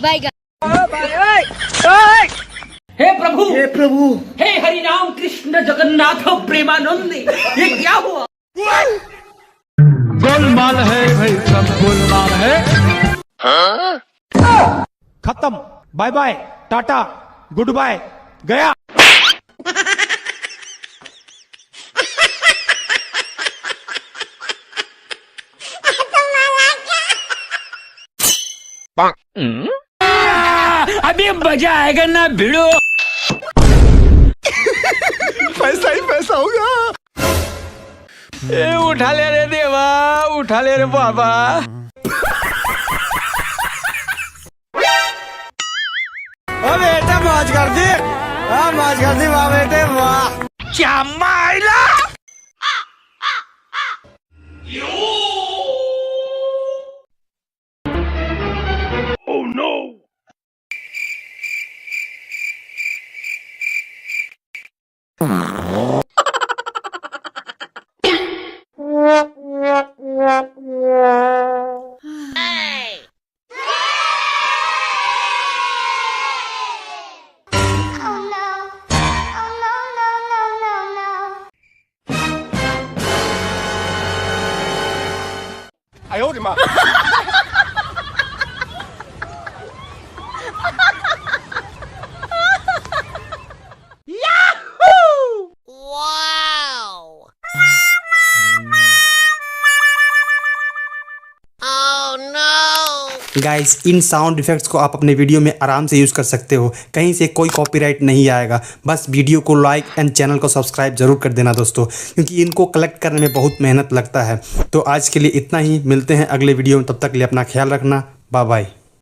हे प्रभु, हे प्रभु, हे हरि राम कृष्ण जगन्नाथ प्रेमानंद, ये क्या हुआ? गोलमाल है भाई, सब गोलमाल है। खत्म, bye bye, tata, goodbye, गया। अभी मजा आएगा ना भिड़ो। पैसा ही पैसा होगा। ए उठा ले रे देवा, उठा ले रे बाबा। ओ बेटा मौज कर दी, मौज कर दी वाह बेटे वाह। क्या माइला। Oh no! I owed him up. Guys, in sound effects को आप अपने वीडियो में आराम से यूज़ कर सकते हो, कहीं से कोई कॉपीराइट नहीं आएगा। बस वीडियो को लाइक एंड चैनल को सब्सक्राइब जरूर कर देना दोस्तों, क्योंकि इनको कलेक्ट करने में बहुत मेहनत लगता है। तो आज के लिए इतना ही, मिलते हैं अगले वीडियो में, तब तक के लिए अपना ख्याल रखना, बाय बाय।